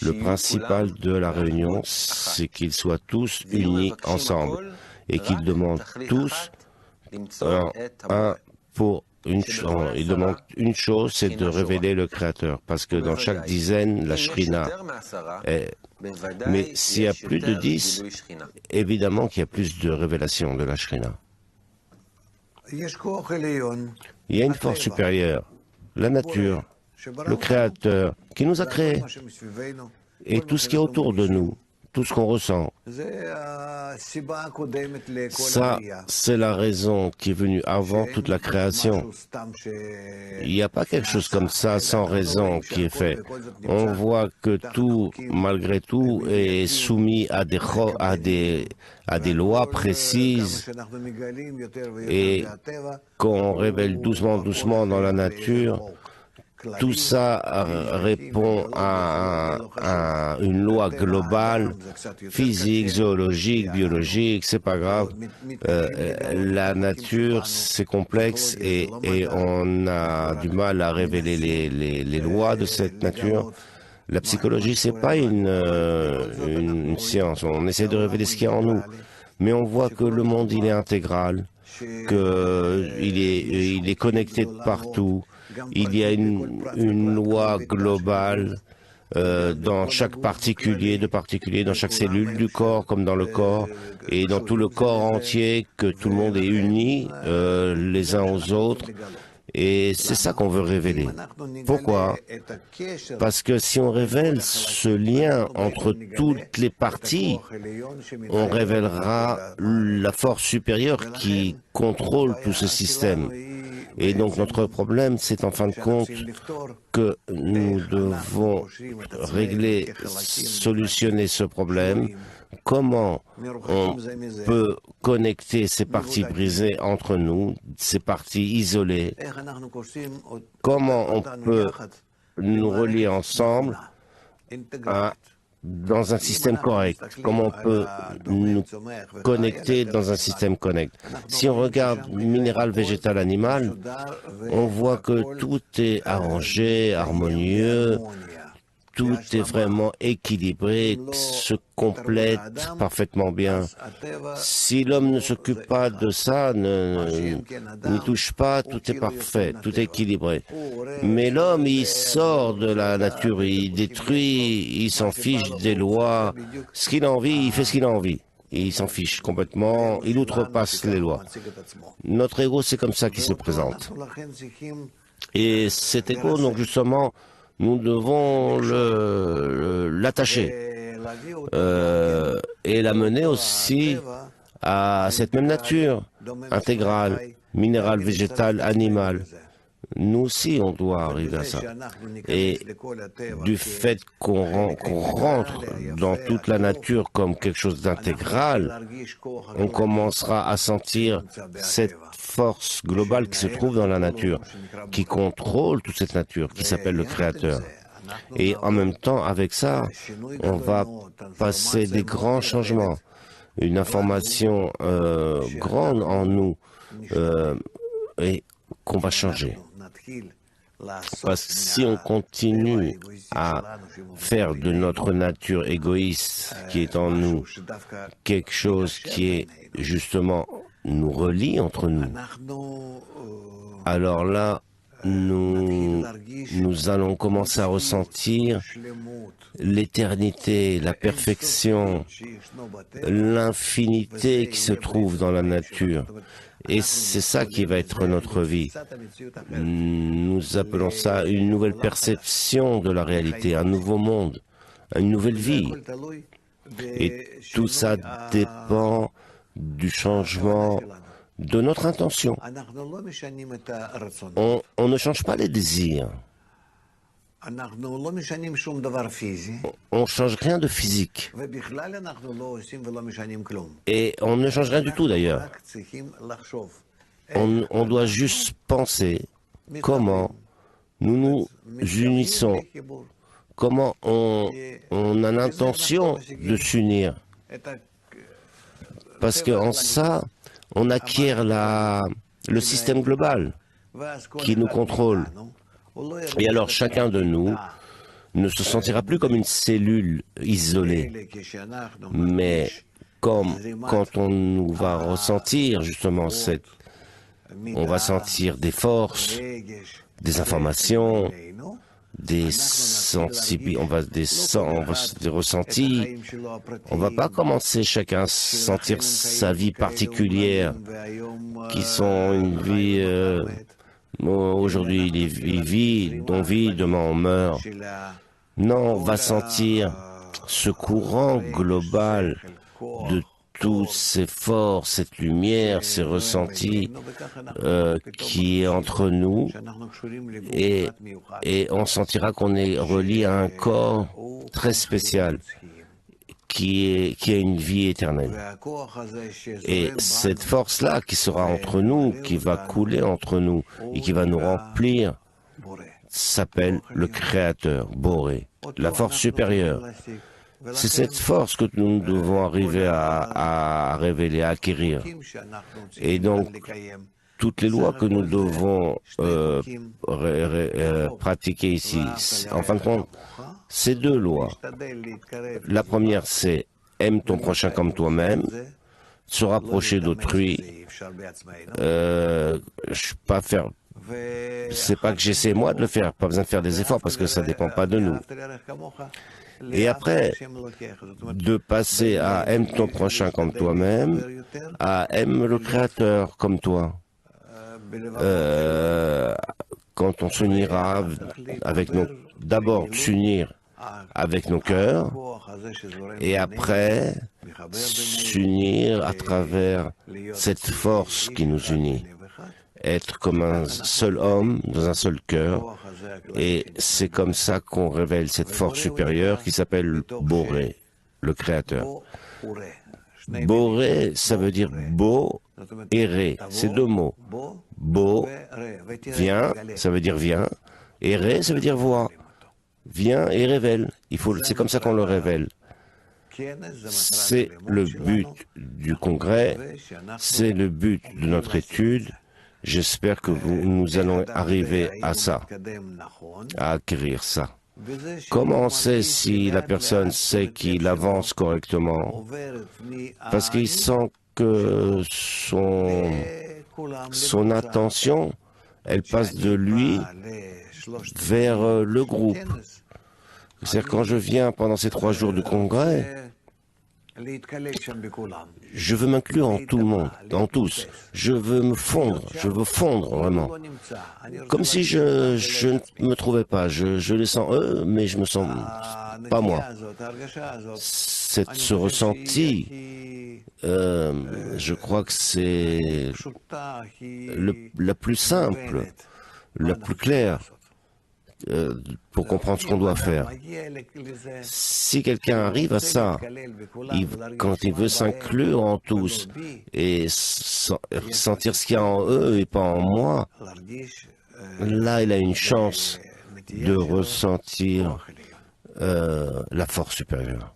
Le principal de la réunion, c'est qu'ils soient tous unis ensemble et qu'ils demandent tous pour une chose. Ils demandent une chose, c'est de révéler le Créateur. Parce que dans chaque dizaine, la Shrina est... Mais s'il y a plus de 10, évidemment qu'il y a plus de révélations de la Shrina. Il y a une force supérieure, la nature, le Créateur, qui nous a créés. Et tout ce qui est autour de nous, tout ce qu'on ressent, ça, c'est la raison qui est venue avant toute la création. Il n'y a pas quelque chose comme ça sans raison qui est fait. On voit que tout, malgré tout, est soumis à des lois précises et qu'on révèle doucement, doucement dans la nature. Tout ça répond à une loi globale, physique, zoologique, biologique, c'est pas grave. La nature, c'est complexe et on a du mal à révéler les lois de cette nature. La psychologie, c'est pas une science. On essaie de révéler ce qu'il y a en nous. Mais on voit que le monde, il est intégral, qu'il est connecté de partout. Il y a une loi globale dans chaque particulier, dans chaque cellule du corps comme dans le corps et dans tout le corps entier, que tout le monde est uni les uns aux autres. Et c'est ça qu'on veut révéler. Pourquoi? Parce que si on révèle ce lien entre toutes les parties, on révélera la force supérieure qui contrôle tout ce système. Et donc notre problème, c'est en fin de compte que nous devons régler, solutionner ce problème. Comment on peut connecter ces parties brisées entre nous, ces parties isolées? Comment on peut nous relier ensemble dans un système correct? Comment on peut nous connecter dans un système correct? Si on regarde minéral, végétal, animal, on voit que tout est arrangé, harmonieux, tout est vraiment équilibré, se complète parfaitement bien. Si l'homme ne s'occupe pas de ça, n'y touche pas, tout est parfait, tout est équilibré. Mais l'homme, il sort de la nature, il détruit, il s'en fiche des lois. Ce qu'il a envie, il fait ce qu'il a envie. Il s'en fiche complètement, il outrepasse les lois. Notre ego, c'est comme ça qu'il se présente. Et cet ego, donc justement, nous devons l'attacher et l'amener aussi à cette même nature intégrale, minérale, végétale, animale. Nous aussi, on doit arriver à ça. Et du fait qu'on rentre dans toute la nature comme quelque chose d'intégral, on commencera à sentir cette force globale qui se trouve dans la nature, qui contrôle toute cette nature, qui s'appelle le Créateur. Et en même temps, avec ça, on va passer des grands changements, une information grande en nous, et qu'on va changer. Parce que si on continue à faire de notre nature égoïste qui est en nous quelque chose qui est justement nous relie entre nous, alors là, nous allons commencer à ressentir l'éternité, la perfection, l'infinité qui se trouve dans la nature. Et c'est ça qui va être notre vie. Nous appelons ça une nouvelle perception de la réalité, un nouveau monde, une nouvelle vie. Et tout ça dépend du changement de notre intention. On ne change pas les désirs. On ne change rien de physique. Et on ne change rien du tout d'ailleurs. On doit juste penser comment nous nous unissons, comment on a l'intention de s'unir. Parce qu'en ça, on acquiert le système global qui nous contrôle. Et alors chacun de nous ne se sentira plus comme une cellule isolée, mais comme quand on va ressentir justement on va sentir des forces, des informations, des ressentis. On va pas commencer chacun à sentir sa vie particulière, qui sont une vie. Aujourd'hui, on vit, demain on meurt. Non, on va sentir ce courant global de toutes ces forces, cette lumière, ces ressentis qui est entre nous, et on sentira qu'on est relié à un corps très spécial qui a une vie éternelle. Et cette force-là qui sera entre nous, qui va couler entre nous et qui va nous remplir, s'appelle le Créateur, Boré, la force supérieure. C'est cette force que nous devons arriver à révéler, à acquérir. Et donc, toutes les lois que nous devons pratiquer ici, en fin de compte, ces deux lois. La première, c'est aime ton prochain comme toi-même, se rapprocher d'autrui. C'est pas que j'essaie moi de le faire, pas besoin de faire des efforts parce que ça dépend pas de nous. Et après, de passer à aime ton prochain comme toi-même, à aime le Créateur comme toi. Quand on s'unira avec d'abord s'unir avec nos cœurs, et après s'unir à travers cette force qui nous unit. Être comme un seul homme dans un seul cœur, et c'est comme ça qu'on révèle cette force supérieure qui s'appelle Boré, le Créateur. Boré, ça veut dire beau et ré, c'est deux mots. Beau, viens, ça veut dire viens, et ré, ça veut dire vois. Viens et révèle. C'est comme ça qu'on le révèle. C'est le but du congrès, c'est le but de notre étude. J'espère que nous allons arriver à ça, à acquérir ça. Comment on sait si la personne sait qu'il avance correctement? Parce qu'il sent que son attention, elle passe de lui vers le groupe. C'est-à-dire quand je viens pendant ces 3 jours du congrès, je veux m'inclure en tout le monde, en tous. Je veux fondre vraiment. Comme si je ne me trouvais pas. Je les sens eux, mais je me sens pas moi. Ce ressenti, je crois que c'est la plus simple, la plus claire. Pour comprendre ce qu'on doit faire. Si quelqu'un arrive à ça, quand il veut s'inclure en tous et sentir ce qu'il y a en eux et pas en moi, là il a une chance de ressentir la force supérieure.